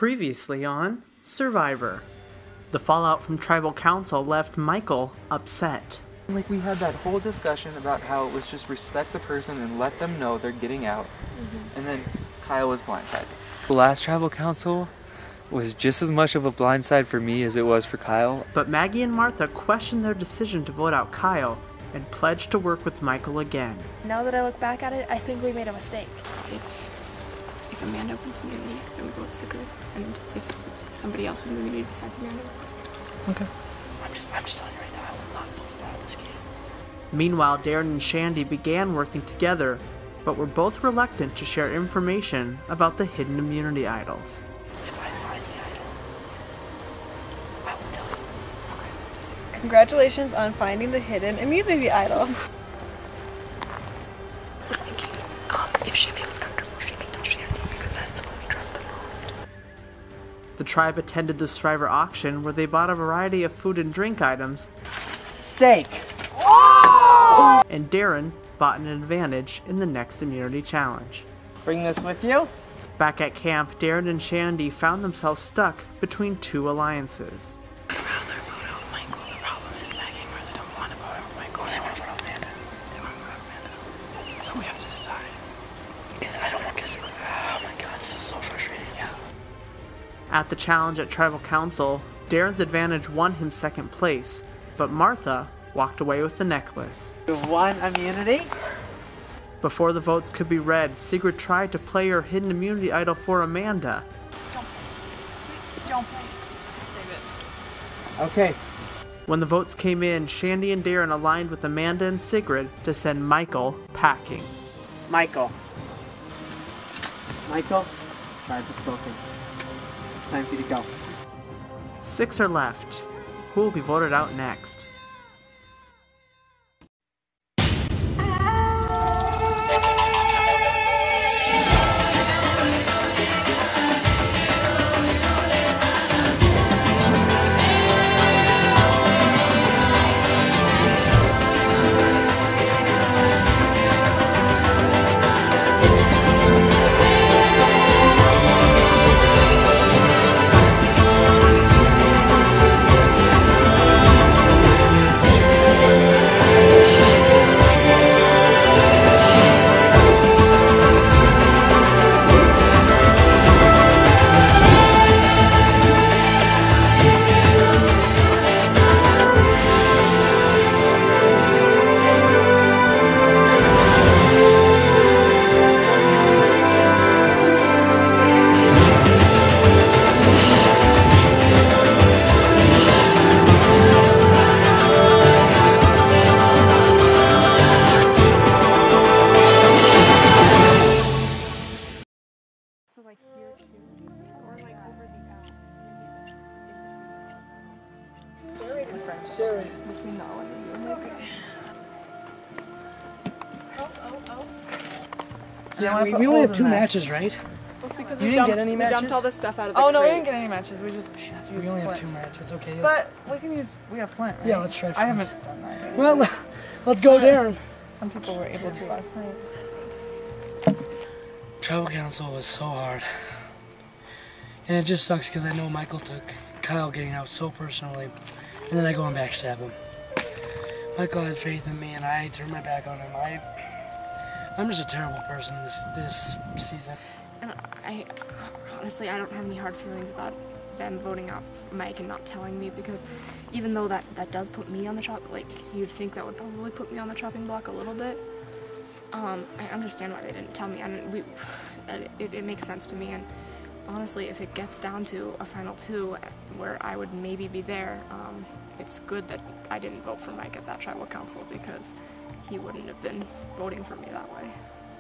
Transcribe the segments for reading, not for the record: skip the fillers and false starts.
Previously on Survivor. The fallout from Tribal Council left Michael upset. Like, we had that whole discussion about how it was just respect the person and let them know they're getting out. And then Kyle was blindsided. The last Tribal Council was just as much of a blindside for me as it was for Kyle. But Maggie and Martha questioned their decision to vote out Kyle and pledged to work with Michael again. Now that I look back at it, I think we made a mistake. If Amanda wins immunity, then we go with Sigrid. And if somebody else wins immunity besides Amanda. Okay. I'm just telling you right now, I will not vote out of this game. Meanwhile, Darren and Shandy began working together, but were both reluctant to share information about the hidden immunity idols. If I find the idol, I will tell you. Okay. Congratulations on finding the hidden immunity idol. We're thinking, if she feels comfortable, she can touch Shandy because that's the one we trust the most. The tribe attended the Survivor auction where they bought a variety of food and drink items. Steak! Oh! And Darren bought an advantage in the next immunity challenge. Bring this with you? Back at camp, Darren and Shandy found themselves stuck between two alliances. I'd rather vote out Michael. The problem is Maggie and Martha don't want to vote out Michael. They want to vote out Amanda. They want to vote out Amanda. So we have to decide. I don't want to guess. Oh my god, this is so frustrating. Yeah. At the challenge at Tribal Council, Darren's advantage won him second place, but Martha walked away with the necklace. You won immunity? Before the votes could be read, Sigrid tried to play her hidden immunity idol for Amanda. Don't play. Save it. Okay. When the votes came in, Shandy and Darren aligned with Amanda and Sigrid to send Michael packing. Michael, tribe has spoken. Time for you to go. 6 are left. Who will be voted out next? So like here too, or like over the L. Sarah. Between the L and the U. Okay. Oh. Yeah, we only have 2 matches, right? Well, see, because You we didn't dumped, get any we matches? dumped all this stuff out of the Oh no, we crates. didn't get any matches. We just We only have 2 matches, okay. But we can use. We have Flint, right? Yeah, let's try I Flint. haven't done that yet. Well, let's go, Darren. Some people were able to last night. Tribal Council was so hard. And it just sucks because I know Michael took Kyle getting out so personally. And then I go and backstab him. Michael had faith in me and I turned my back on him. I'm just a terrible person this season. And I honestly, I don't have any hard feelings about them voting out Mike and not telling me, because even though that does put me on the you'd think that would probably put me on the chopping block a little bit. I understand why they didn't tell me, and it makes sense to me. And honestly, if it gets down to a final 2 where I would maybe be there, it's good that I didn't vote for Mike at that Tribal Council, because he wouldn't have been voting for me that way.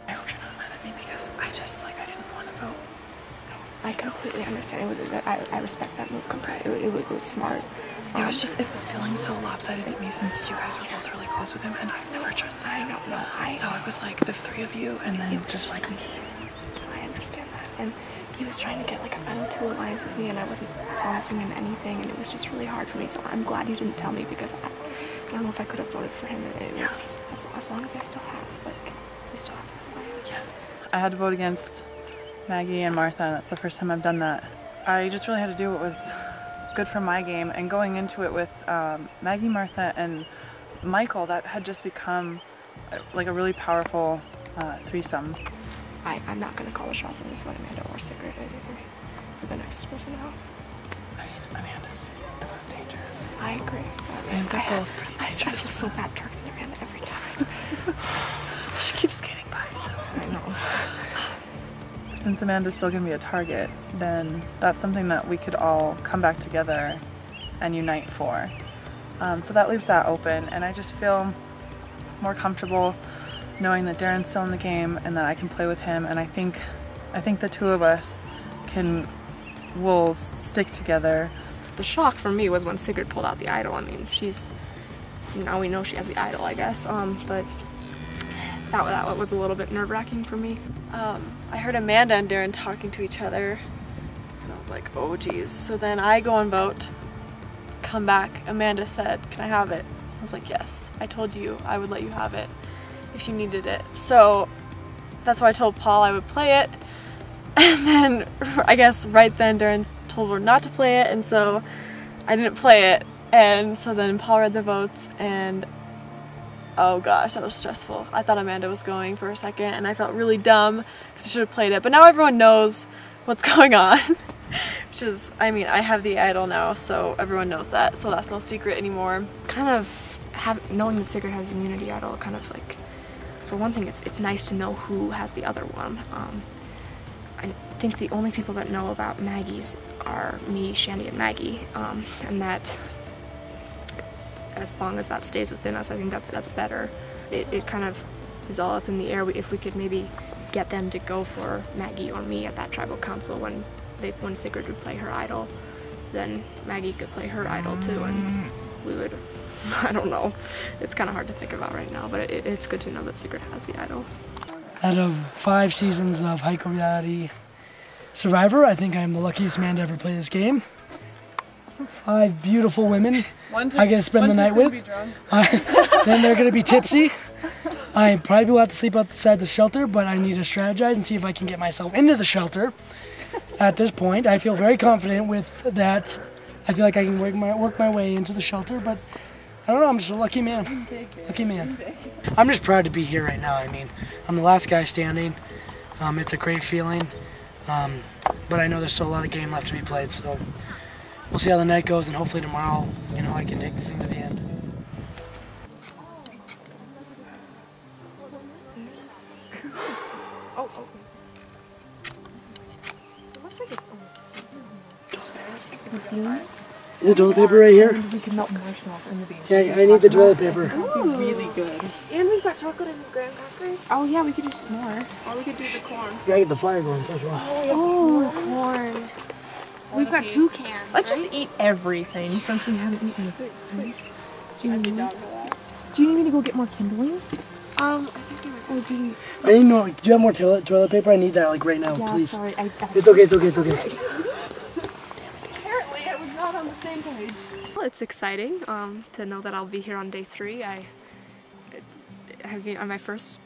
I hope you're not mad at me because I didn't want to vote. I completely understand. I respect that move completely. It was smart. It was feeling so lopsided to me since you guys were both really close with him and I've never trusted him. I don't know. So it was like the 3 of you and then just like me. I understand that. And he was trying to get like a final 2 alliance with me, and I wasn't promising him anything, and it was just really hard for me. So I'm glad you didn't tell me, because I don't know if I could have voted for him. It was just, as long as I still have, like, we still have alliance. Yes. I had to vote against Maggie and Martha, and that's the first time I've done that. I just really had to do what was good for my game, and going into it with Maggie, Martha, and Michael, that had just become like a really powerful threesome. I'm not going to call the shots on this one, Amanda or Sigrid. I think we're the next person out. Amanda's the most dangerous. I agree. I feel so bad targeting Amanda every time. She keeps skating by, so. I know. Since Amanda's still going to be a target, then that's something that we could all come back together and unite for. So that leaves that open, and I just feel more comfortable knowing that Darren's still in the game and that I can play with him, and I think the two of us will stick together. The shock for me was when Sigrid pulled out the idol. I mean, now we know she has the idol, I guess, but that was a little bit nerve-wracking for me. I heard Amanda and Darren talking to each other, and I was like, oh geez. So then I go and vote, come back, Amanda said, can I have it? I was like, yes, I told you I would let you have it if you needed it. So that's why I told Paul I would play it, and then I guess right then Darren told her not to play it, and so I didn't play it, and so then Paul read the votes, and oh gosh, that was stressful. I thought Amanda was going for a second, and I felt really dumb because I should have played it. But now everyone knows what's going on, which is, I mean, I have the idol now, so everyone knows that, so that's no secret anymore. Kind of knowing that Sigrid has immunity idol, kind of like, for one thing, it's nice to know who has the other one. I think the only people that know about Maggie's are me, Shandy, and Maggie, and that as long as that stays within us, I think that's better. It kind of is all up in the air. If we could maybe get them to go for Maggie or me at that tribal council when Sigrid would play her idol, then Maggie could play her idol too, and we would, I don't know, it's kind of hard to think about right now, but it's good to know that Sigrid has the idol. Out of 5 seasons of Haiku Reality Survivor, I think I'm the luckiest man to ever play this game. 5 beautiful women I get to spend the night with. Then they're going to be tipsy. I probably will have to sleep outside the shelter, but I need to strategize and see if I can get myself into the shelter. At this point, I feel very confident with that. I feel like I can work my way into the shelter, but I don't know, I'm just a lucky man. Lucky man. I'm just proud to be here right now. I mean, I'm the last guy standing. It's a great feeling, but I know there's still a lot of game left to be played, so we'll see how the night goes, and hopefully tomorrow, you know, I can take this thing to the end. Is the toilet paper right here? We can melt marshmallows in the beans. Yeah, I need the toilet paper. That would be really good. And we've got chocolate and graham crackers. Oh yeah, we could do s'mores. Or we could do the corn. Gotta get the fire going first of all. Oh, corn. We've got 2 cans. Let's just eat everything since we haven't eaten this. Do you need me to go get more kindling? I think we were. Oh, do you? I need more. Do you have more toilet paper? I need that like right now, Yeah, please. sorry. It's okay, it's okay, it's okay. Apparently, I was not on the same page. Well, it's exciting to know that I'll be here on day 3. My first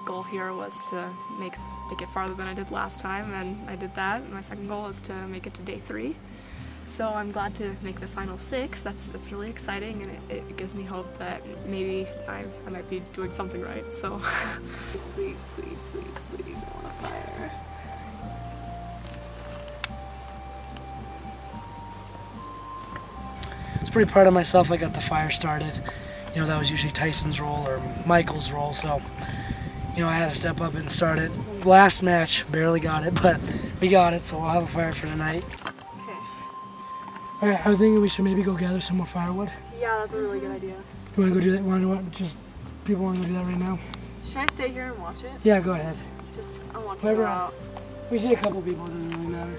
goal here was to make it farther than I did last time, and I did that. My second goal is to make it to day 3. So I'm glad to make the final 6. That's really exciting, and it gives me hope that maybe I might be doing something right. So please, please, please, please, I want a fire. I was pretty proud of myself. I got the fire started. You know, that was usually Tyson's role or Michael's role, so you know, I had to step up and start it. Last match, barely got it, but we got it, so we'll have a fire for tonight. Alright, I was thinking we should maybe go gather some more firewood. Yeah, that's a really good idea. You want to go do that? People want to go do that right now? Should I stay here and watch it? Yeah, go ahead. I want to Whatever. go out. We see a couple people, it doesn't really matter.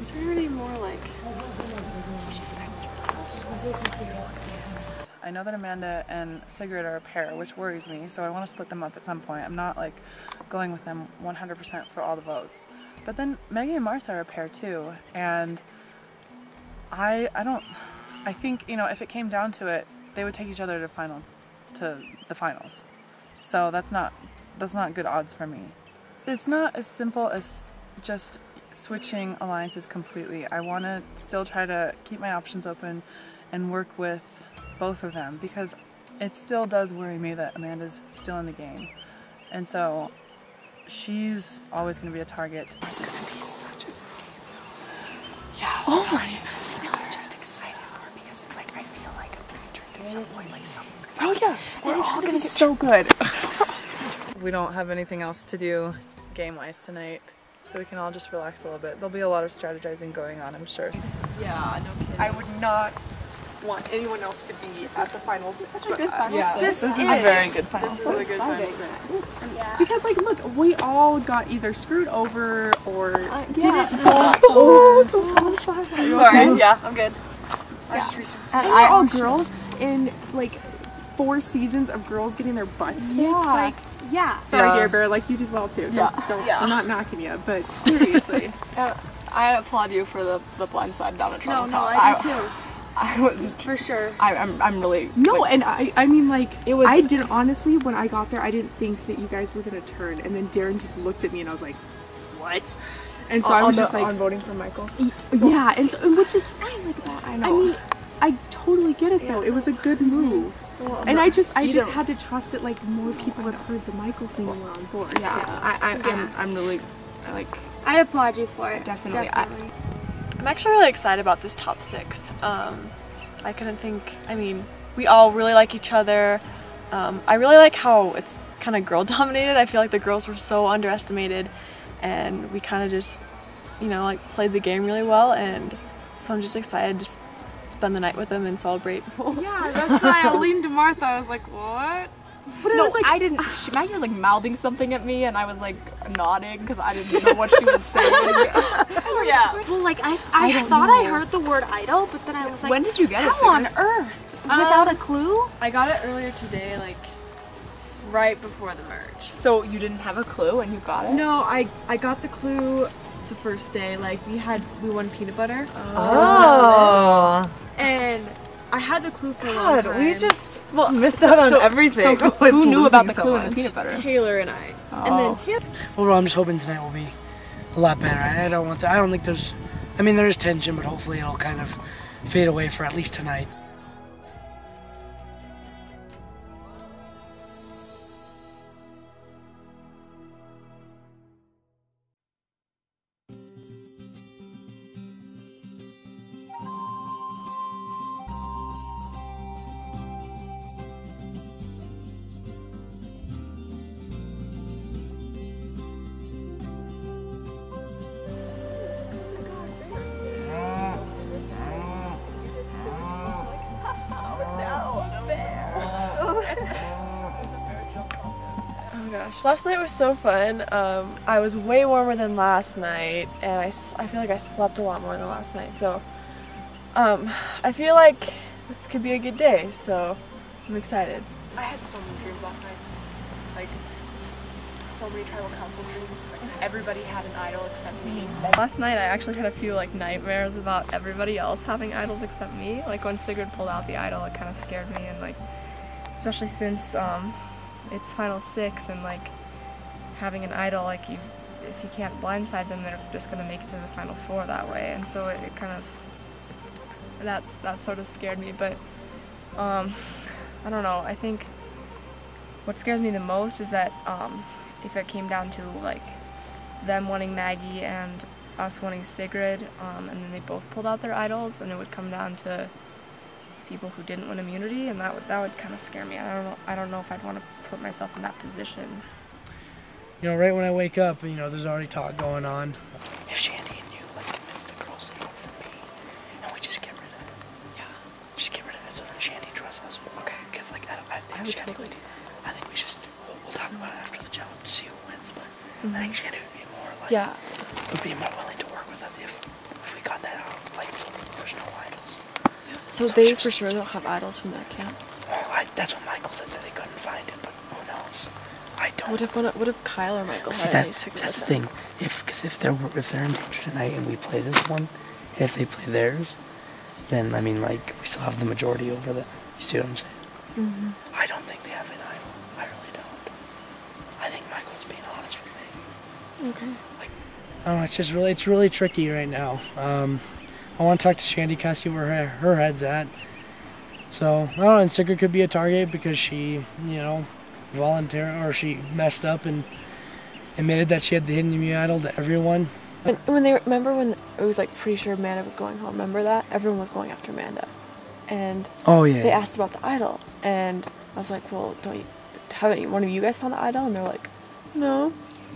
It's really more like... I know that Amanda and Sigrid are a pair, which worries me, so I want to split them up at some point. I'm not like going with them 100% for all the votes. But then Maggie and Martha are a pair too, and I think, you know, if it came down to it, they would take each other to the finals. So that's not good odds for me. It's not as simple as just switching alliances completely. I want to still try to keep my options open and work with both of them, because it still does worry me that Amanda's still in the game. And so she's always going to be a target. This is going to be such a Yeah. Oh my God. I'm just excited for it because it's like I feel like I'm going to drink at some point, like something's going to We're all gonna get so good. We don't have anything else to do game-wise tonight, so we can all just relax a little bit. There'll be a lot of strategizing going on, I'm sure. Yeah, no kidding. I would not want anyone else to be at the final six but us. Yeah, This is a very good final. This is a good final six. Because like look, we all got either screwed over or Yeah. Sorry. Yeah, I'm good. And we're all girls in like 4 seasons of girls getting their butts kicked. Like, sorry, Yeah. Dear Bear, like you did well too. Don't, Yeah. I'm not knocking you, but seriously. I applaud you for the blind side down at Travel No, I do too. I would, For sure. I'm really No, like, and I mean like It was- I didn't honestly when I got there I didn't think that you guys were gonna turn, and then Darren just looked at me and I was like, what? And so I was just like, on voting for Michael. yeah, and so and which is fine like that. I know. I mean, I totally get it though. It was a good move. And I just had to trust that like more people had heard the Michael thing and were on board. Yeah, So. I'm really I applaud you for it. Definitely. I'm actually really excited about this top 6. I couldn't think, I mean, we all really like each other. I really like how it's kind of girl dominated. I feel like the girls were so underestimated and we kind of just, you know, like played the game really well, and so I'm just excited to spend the night with them and celebrate. Yeah, that's why I leaned to Martha. I was like, what? But it No, was like I didn't. Maggie was like mouthing something at me, and I was like nodding because I didn't know what she was saying. Oh yeah. Well, like I thought I heard the word idol, but then I was like, When did you get it? how on earth? Without a clue? I got it earlier today, like right before the merge. So you didn't have a clue and you got it? No, I got the clue the first day. Like we won peanut butter. Oh. And I had the clue for a long God, time. we just missed out on everything. So who knew about the clue in the peanut butter? Taylor and I. And then Taylor. Overall, I'm just hoping tonight will be a lot better. I don't think there's. I mean, there is tension, but hopefully it'll kind of fade away for at least tonight. Oh gosh, last night was so fun. I was way warmer than last night, and I feel like I slept a lot more than last night. So I feel like this could be a good day. So I'm excited. I had so many dreams last night. Like, so many tribal council dreams. Like, everybody had an idol except me. Last night I actually had a few like nightmares about everybody else having idols except me. Like when Sigrid pulled out the idol, it kind of scared me, and like especially since it's final 6 and like having an idol, like if you can't blindside them, they're just gonna make it to the final 4 that way, and so it kind of that sort of scared me. But I don't know. I think what scares me the most is that if it came down to like them wanting Maggie and us wanting Sigrid, and then they both pulled out their idols, and it would come down to people who didn't win immunity, and that would kind of scare me. I don't know if I'd want to put myself in that position. You know, right when I wake up, you know, there's already talk going on. If Shandy and you like convince the girls to vote for me, and we just get rid of it, just get rid of it so then Shandy trusts us. Okay, because like I think Shandy would do. I think we just we'll talk about it after the job to see who wins, but I think Shandy would be more like would be more willing to work with us if we got that out. Like so there's no idols. So they for sure don't have idols from their camp. Well, that's what Michael said, that they couldn't find it, but who knows? I don't. What if Kyle or Michael See, had any tickets? that's the thing. If they're in Georgia tonight and we play this one, if they play theirs, then I mean like we still have the majority over them. You see what I'm saying? Mm-hmm. I don't think they have an idol. I really don't. I think Michael's being honest with me. Okay. Like, I don't know, it's really tricky right now. I want to talk to Shandy, kind of see where her head's at. So, I don't know, and Sigrid could be a target because she, you know, she messed up and admitted that she had the hidden immunity idol to everyone. Remember when it was like pretty sure Amanda was going home? Remember that? Everyone was going after Amanda. And oh yeah, they asked about the idol. And I was like, well, haven't one of you guys found the idol? And they're like, no.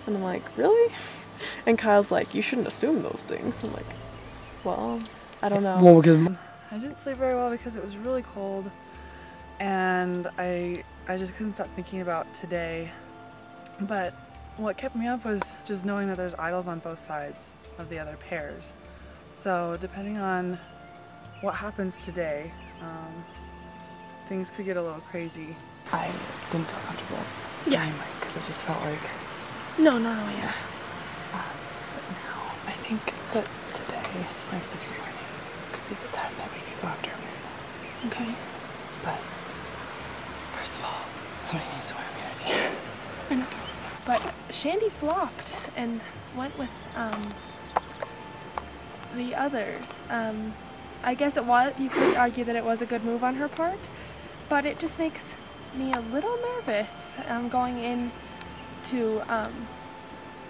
And I'm like, really? And Kyle's like, you shouldn't assume those things. I'm like, well, I don't know. Well, because I didn't sleep very well because it was really cold, and I just couldn't stop thinking about today. But what kept me up was just knowing that there's idols on both sides of the other pairs. So depending on what happens today, things could get a little crazy. I didn't feel comfortable. Yeah. Because it just felt like... No, yeah. But now, I think that today, like this morning, could be the time that we could go after Amanda. Okay. But, first of all, somebody needs to wear immunity. I know. But Shandy flopped and went with the others. I guess you could argue that it was a good move on her part, but it just makes me a little nervous going into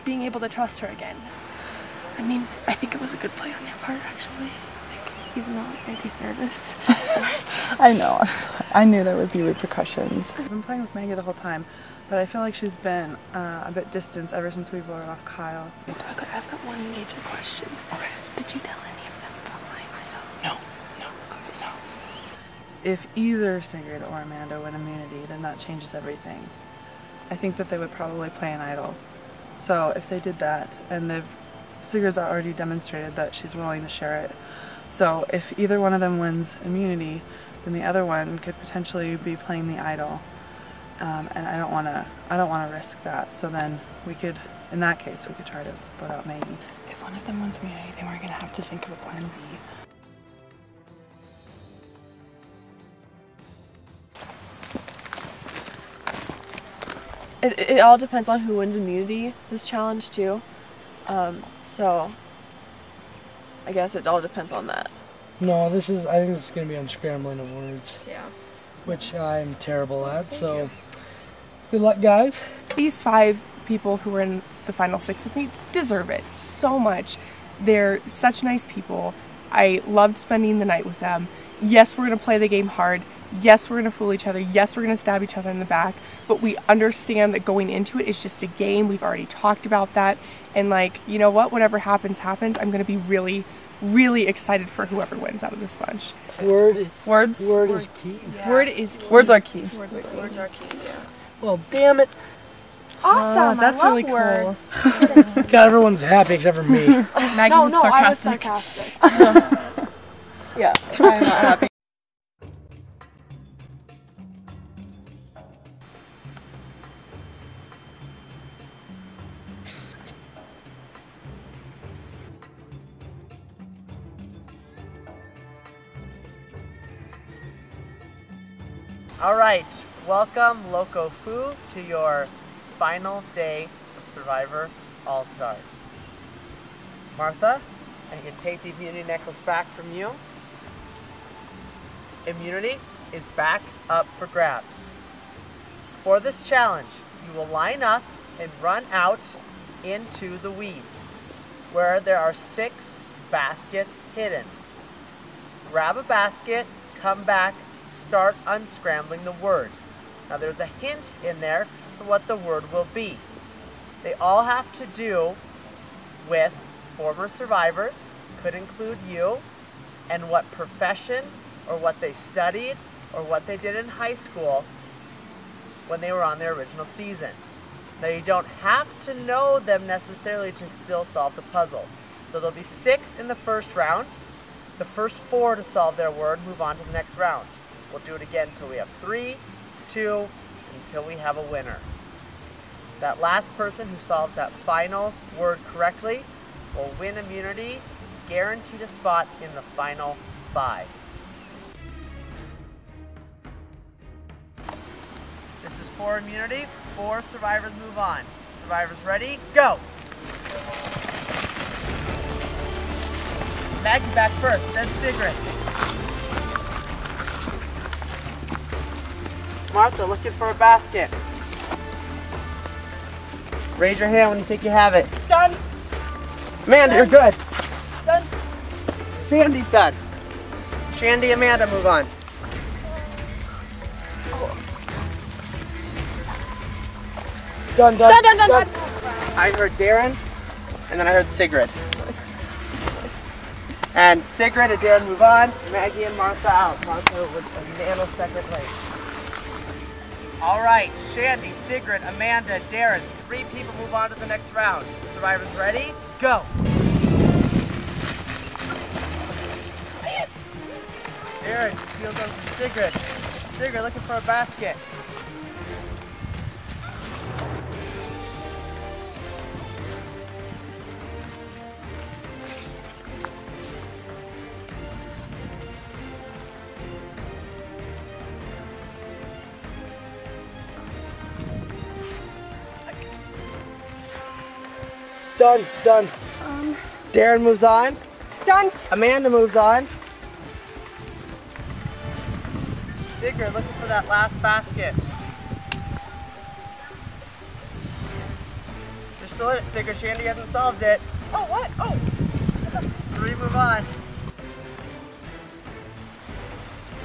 being able to trust her again. I mean, I think it was a good play on your part, actually. Like, even though it made me nervous. I know. I knew there would be repercussions. I've been playing with Maggie the whole time, but I feel like she's been a bit distant ever since we voted off Kyle. Doug, I've got one major question. Okay. Did you tell any of them about my idol? No. If either Sigrid or Amanda win immunity, then that changes everything. I think that they would probably play an idol. So if they did that, and Sigrid's already demonstrated that she's willing to share it. So if either one of them wins immunity, then the other one could potentially be playing the idol. And I don't want to risk that. So then in that case, we could try to vote out Maggie. If one of them wins immunity, then we're going to have to think of a plan B. It all depends on who wins immunity this challenge too. So I guess it all depends on that. no, I think this is going to be unscrambling of words. Yeah. Which I'm terrible at, so good luck, guys. These 5 people who were in the final 6 with me deserve it so much. They're such nice people. I loved spending the night with them. Yes, we're going to play the game hard. Yes, we're going to fool each other. Yes, we're going to stab each other in the back. But we understand that going into it is just a game. We've already talked about that. And like, you know what? Whatever happens, happens. I'm going to be really, really excited for whoever wins out of this bunch. Word is key. Yeah. Word is key. Words are key. Words are key, yeah. Well, damn it. Awesome. That's I love really words. cool. God, everyone's happy except for me. Maggie was sarcastic. I was sarcastic. Yeah, I'm not happy. Alright, welcome Loco Fu to your final day of Survivor All-Stars. Martha, I can take the immunity necklace back from you. Immunity is back up for grabs. For this challenge, you will line up and run out into the weeds, where there are 6 baskets hidden. Grab a basket, come back, start unscrambling the word. Now there's a hint in there for what the word will be. They all have to do with former survivors, could include you, and what profession or what they studied or what they did in high school when they were on their original season. Now you don't have to know them necessarily to still solve the puzzle. So there'll be 6 in the first round. The first 4 to solve their word move on to the next round. We'll do it again until we have 3, 2, until we have a winner. That last person who solves that final word correctly will win immunity, guaranteed a spot in the final 5. This is 4 immunity, 4 survivors move on. Survivors ready? Go! Maggie back first, then Sigrid. Martha, looking for a basket. Raise your hand when you think you have it. Done. Amanda, you're good. Done. Shandy's done. Shandy, Amanda, move on. Done. I heard Darren, and then I heard Sigrid. And Sigrid and Darren move on. Maggie and Martha out. Martha was a nanosecond late. All right, Shandy, Sigrid, Amanda, Darren. 3 people move on to the next round. Survivors ready? Go. Darren, steal goes to Sigrid. Sigrid looking for a basket. Done. Darren moves on. Done. Amanda moves on. Sigrid looking for that last basket. Destroyed it, Sigrid. Shandy hasn't solved it. Oh, what? Oh. 3 move on.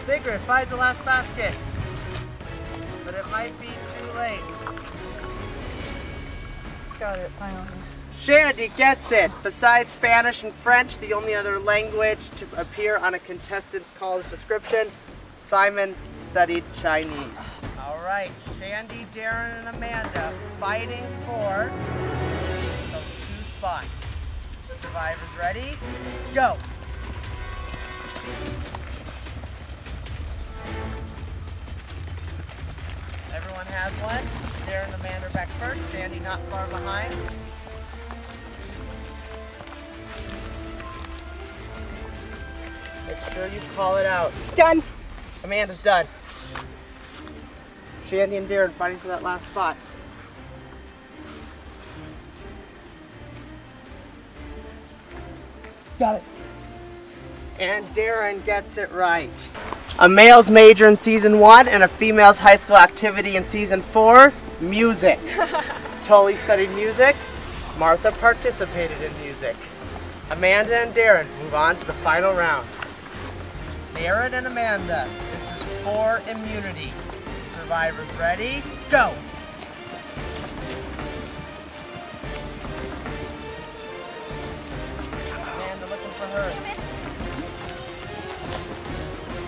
Sigrid finds the last basket. But it might be too late. Got it, finally. Shandy gets it. Besides Spanish and French, the only other language to appear on a contestant's college description, Simon studied Chinese. All right, Shandy, Darren, and Amanda fighting for those 2 spots. Survivors ready? Go. Everyone has one. Darren and Amanda are back first. Shandy not far behind. Make sure you call it out. Done. Amanda's done. Shandy and Darren fighting for that last spot. Got it. And Darren gets it right. A male's major in season 1 and a female's high school activity in season 4, music. Tully studied music. Martha participated in music. Amanda and Darren move on to the final round. Darren and Amanda, this is for immunity. Survivors ready? Go! Amanda looking for hers.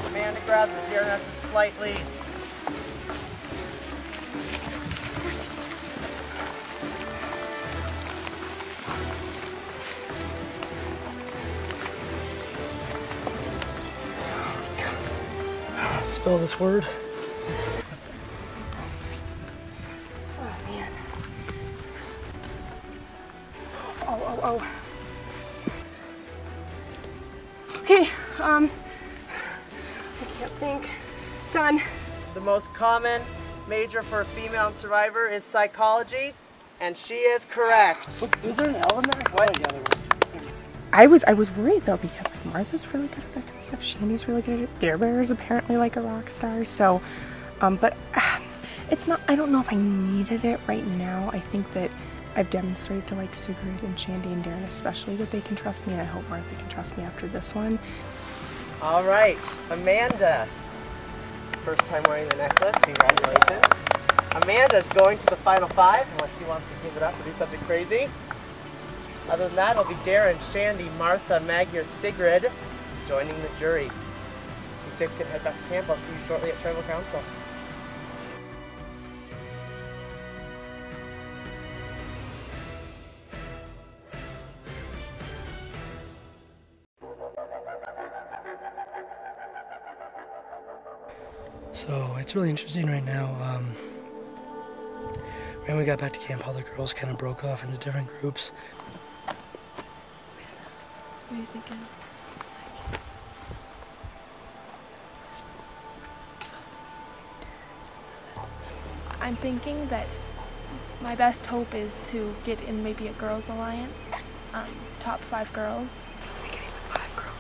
Amanda grabs it. Darren has a slight lead. Spell this word. Oh man. Oh. Okay, I can't think. Done. The most common major for a female survivor is psychology, and she is correct. Was there an L in there? What? Yeah, there was. I was worried though because like Martha's really good at that kind of stuff. Shandy's really good at it. Dare Bear is apparently like a rock star. So, but it's not. I don't know if I needed it right now. I think that I've demonstrated to like Sigrid and Shandy and Darren especially that they can trust me, and I hope Martha can trust me after this one. All right, Amanda. First time wearing the necklace. Congratulations. Amanda's going to the final 5 unless she wants to give it up or do something crazy. Other than that, it'll be Darren, Shandy, Martha, Maggie, or Sigrid joining the jury. You 6 can head back to camp. I'll see you shortly at Tribal Council. So it's really interesting right now. When we got back to camp, all the girls kind of broke off into different groups. What are you thinking? I'm thinking that my best hope is to get in maybe a girls' alliance, top 5 girls. We can even 5 girls.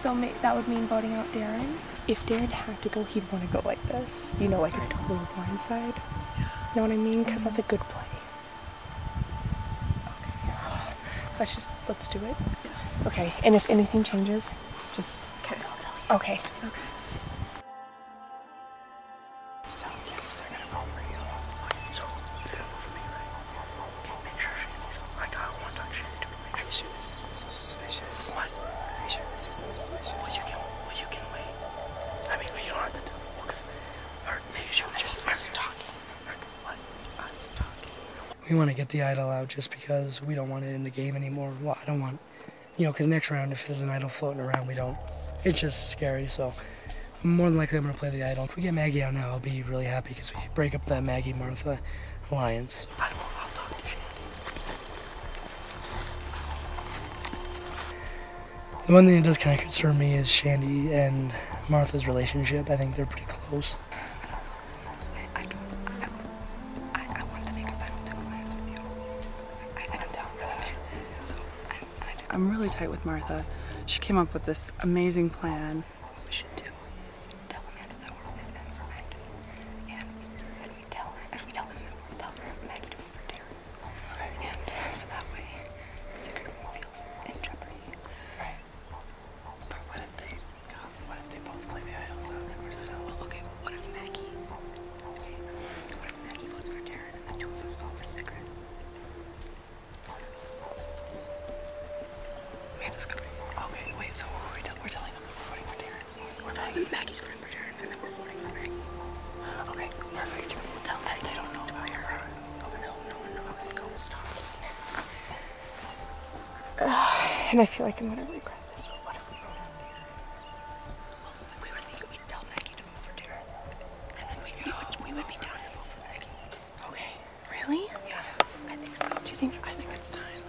So that would mean voting out Darren? If Darren had to go, he'd want to go like this. You know, like a total blindside. You know what I mean? Because that's a good play. Okay. Let's do it. Okay, and if anything changes, just... Okay, I'll tell you. Okay. Okay. So, yes, they're gonna vote for you. So, they're gonna vote for me, right? Okay, make sure Shandy's... I want to talk to Shandy too. Make sure this isn't so suspicious. What? Make sure this isn't suspicious. Well, you can wait. I mean, you don't have to do it. Well, because... Or maybe she was just... Us talking. What? Us talking. We want to get the idol out just because we don't want it in the game anymore. Well, I don't want... You know, because next round, if there's an idol floating around, we don't. It's just scary, so more than likely I'm going to play the idol. If we get Maggie out now, I'll be really happy because we break up that Maggie-Martha alliance. I'll talk to Shandy. The one thing that does kind of concern me is Shandy and Martha's relationship. I think they're pretty close. I want to make a final two plans with you. I'm down for that. So, I'm really tight with Martha. She came up with this amazing plan. What we should do is tell Amanda that we're with them for Maggie. And we tell them that we're tell Maggie to move for Darren. And so that way, the secret feels in jeopardy. Right. But what if they both play the idol though? Then we're still... Well, okay, what if Maggie votes for Darren and the two of us vote for Secret? Amanda's coming. Okay, wait, so we're telling them that we're voting for Darren? Maggie's voting for Darren, and then we're voting for Maggie. Okay, perfect. We'll tell Maggie. They don't know about her. No one knows. It's all stop. And I feel like I'm going to regret this. So what if we vote on Darren? Well, we would tell Maggie to vote for Darren. And then we would be down to vote for Maggie. Okay. Really? Yeah, I think so. Do you think I think it's time.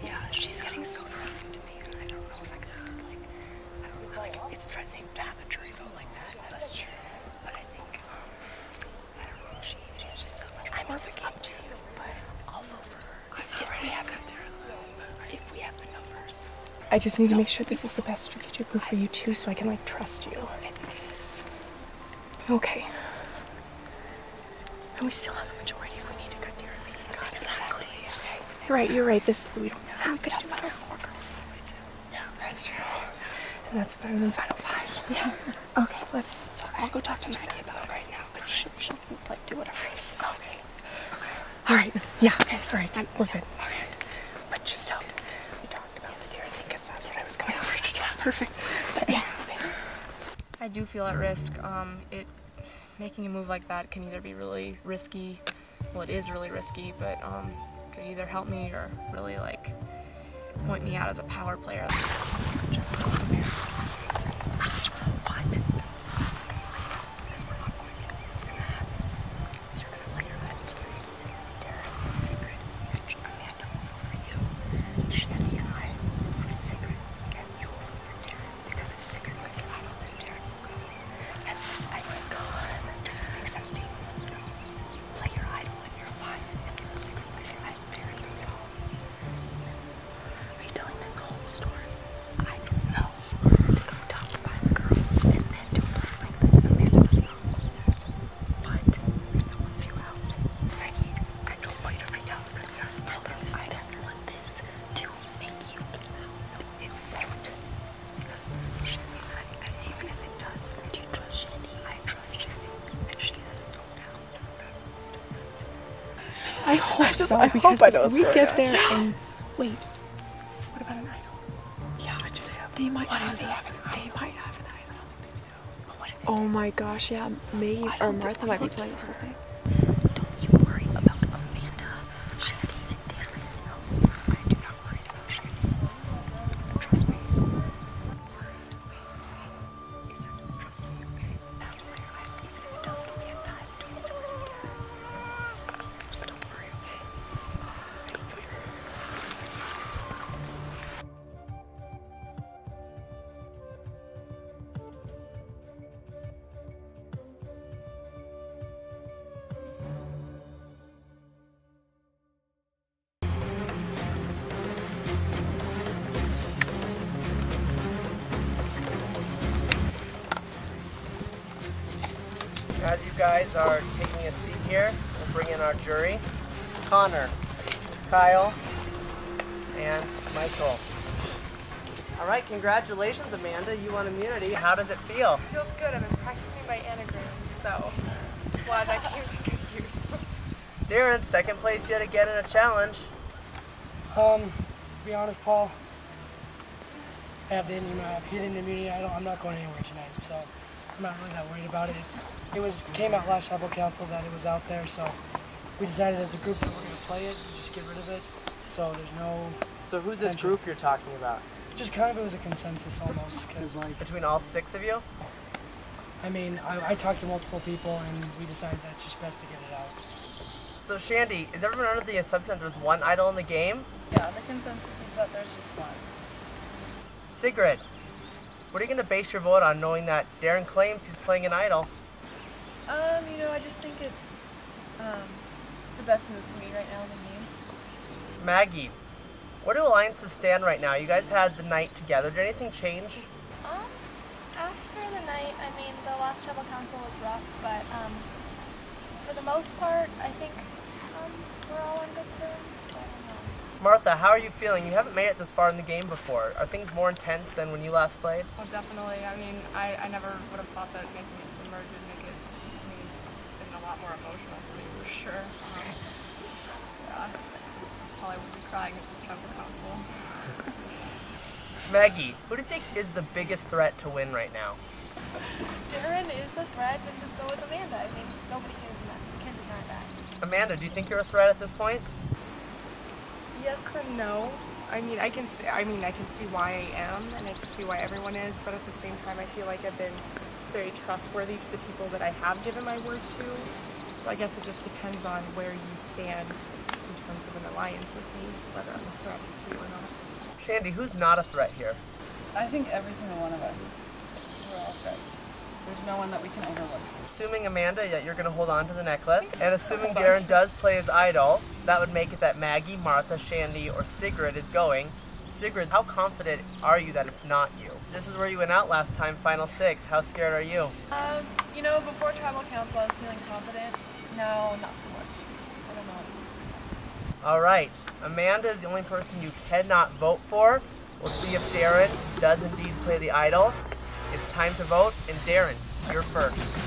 Yeah, she's getting so threatening to me, and I don't know if I can I don't know, like, it's threatening to have a jury vote like that. That's true. But I think, I don't know, she's just so much more of a up to you, but I'll vote for her. If we have the numbers. I just need to make sure this is the best strategic move for you too, so I can like trust you. I think it is. Okay. And we still have a majority if we need to cut Darren because of that. Exactly. Okay. You're right. We don't have to do Final Four girls that way too. Yeah, that's true. And that's better than Final Five. Yeah. Okay, So I'll go talk to Maggie about it right now, because she'll like do whatever it is. Okay. All right. Yeah. Okay. Sorry. We're good. Okay. But just tell me. We talked about this here, I think, because that's what I was going over to do. Perfect. But, yeah. I do feel at risk. Making a move like that can either be really risky. Well, it is really risky, but could either help me or really like point me out as a power player. Just go from here. What? Because we're not going to. It's gonna happen. So you're gonna play your red team. Darren is Secret. Amanda will vote for you. Shandy and I will vote for Secret. And you will vote for Darren. Because if Secret plays an idol, then Darren will go. And this, oh my god. Does this make sense to you? You play your idol and you're fine. And then Secret plays your idol, Darren goes home. Are you telling them the whole story? I don't know. To go talk by the girls and then do it like that. Amanda does not want that. What? Amanda wants you out. Maggie, I don't want you to freak out because we are still in this. I don't want this to make you get out. It won't. Because Shandy and I, even if it does, do you trust Shandy? I trust Shandy. And she is so down to this. I hope so, because if we get there and wait, what about an idol? Yeah, They might have an idol. They might have an idol. What if they do? Oh my gosh, yeah, Maggie or Martha might be playing this whole thing. Don't you worry about Amanda, Shandy, and Darren. I do not worry about Shandy. Trust me. Trust me, okay? Now play your idol, even if it does, it'll be a tie between Secret and Darren. Just don't worry, okay? Ready, come here. guys are taking a seat here, we'll bring in our jury. Connor, Kyle, and Michael. All right, congratulations, Amanda. You won immunity. How does it feel? Feels good. I've been practicing my anagrams, so glad I came to good use. Darren, second place yet again in a challenge. To be honest, Paul, I have hidden immunity idol. I'm not going anywhere tonight, so I'm not really that worried about it. Came out last tribal council that it was out there, so we decided as a group that we're going to play it, just get rid of it. So there's no. So who's this group you're talking about? Just kind of it was a consensus almost, because like between all 6 of you. I mean, I talked to multiple people, and we decided that it's just best to get it out. So Shandy, is everyone under the assumption that there's one idol in the game? Yeah, the consensus is that there's just one. Sigrid, what are you going to base your vote on, knowing that Darren claims he's playing an idol? You know, I just think it's the best move for me right now in the game. Maggie, where do alliances stand right now? You guys had the night together. Did anything change? After the night, I mean, the last tribal council was rough, but for the most part, I think we're all on good terms. I don't know. Martha, how are you feeling? You haven't made it this far in the game before. Are things more intense than when you last played? Oh, definitely. I mean, I never would have thought that making it to the merge would make it, I mean, it's been a lot more emotional for me, for sure. Yeah, probably would be crying at the tribal council. Maggie, who do you think is the biggest threat to win right now? Darren is the threat, and just go with Amanda. I think nobody can deny that. Amanda, do you think you're a threat at this point? Yes and no. I mean, I can see why I am, and I can see why everyone is, but at the same time, I feel like I've been very trustworthy to the people that I have given my word to. So I guess it just depends on where you stand in terms of an alliance with me, whether I'm a threat to you or not. Shandy, who's not a threat here? I think every single one of us, we're all threats. There's no one that we can overlook. Assuming, Amanda, that you're going to hold on to the necklace, and assuming Darren does play his idol, that would make it that Maggie, Martha, Shandy, or Sigrid is going. Sigrid, how confident are you that it's not you? This is where you went out last time, Final 6. How scared are you? You know, before tribal council, I was feeling confident. Now, not so much. I don't know. All right, Amanda is the only person you cannot vote for. We'll see if Darren does indeed play the idol. It's time to vote, and Darren, you're first.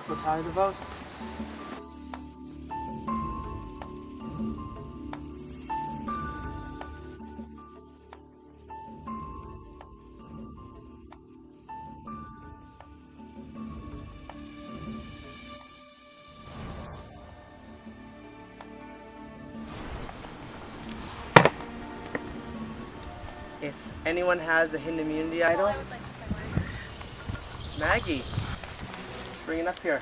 We'll tally the votes. If anyone has a hidden immunity idol, I would like to play mine. Maggie, bring it up here.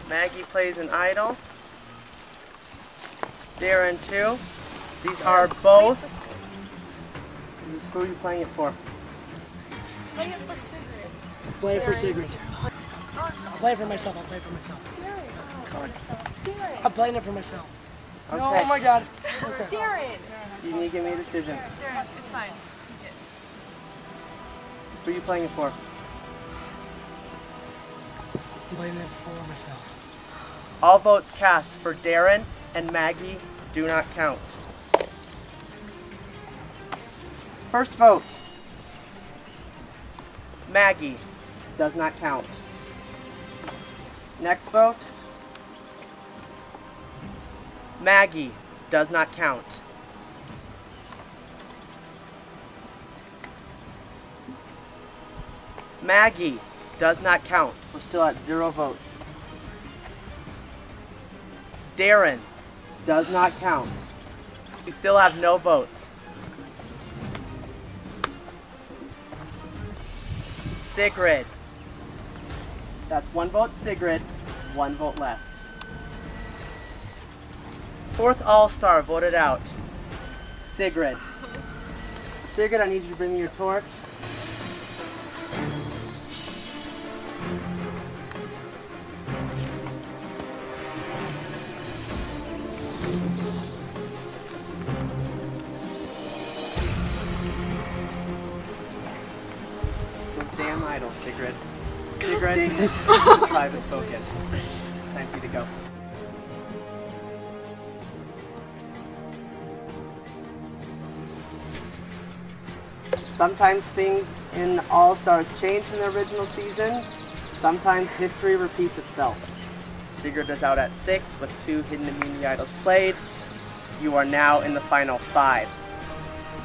Maggie plays an idol. Darren too. These are both. Who are you playing it for? Play it for Sigrid. Play it for Sigrid. I'll play it for myself. I'll play it for myself. Darren. I'm playing it for myself. Okay. No, oh my god. Okay. Darren. You need to give me a decision. Darren, it's fine. Who are you playing it for? I'm playing it for myself. All votes cast for Darren and Maggie do not count. First vote. Maggie does not count. Next vote. Maggie does not count. Maggie does not count. We're still at 0 votes. Darren does not count. We still have no votes. Sigrid. That's 1 vote Sigrid, 1 vote left. 4th All-Star voted out. Sigrid. Sigrid, I need you to bring me your torch. Those damn idols, Sigrid. Sigrid, this tribe has spoken. Time for you to go. Sometimes things in All-Stars change from the original season. Sometimes history repeats itself. Sigrid is out at 6 with 2 Hidden Immunity Idols played. You are now in the final 5.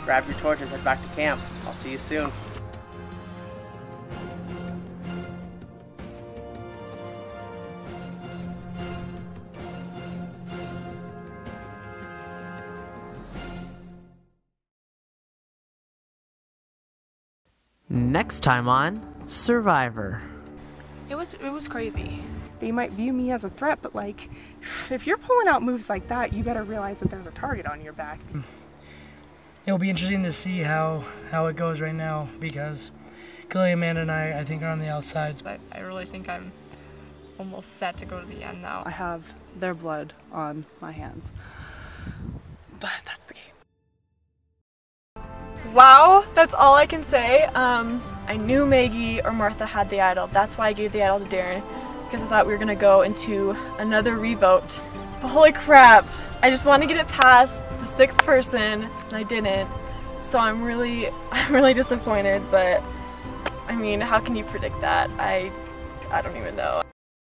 Grab your torches, head back to camp. I'll see you soon. Next time on Survivor. It was crazy. They might view me as a threat, but like, if you're pulling out moves like that, you better realize that there's a target on your back. It'll be interesting to see how it goes right now, because clearly Amanda and I think, are on the outsides. But I really think I'm almost set to go to the end now. I have their blood on my hands. But that's the game. Wow, that's all I can say. I knew Maggie or Martha had the idol. That's why I gave the idol to Darren, because I thought we were gonna go into another revote. But holy crap, I just wanted to get it past the 6th person, and I didn't. So I'm really disappointed, but I mean, how can you predict that? I don't even know.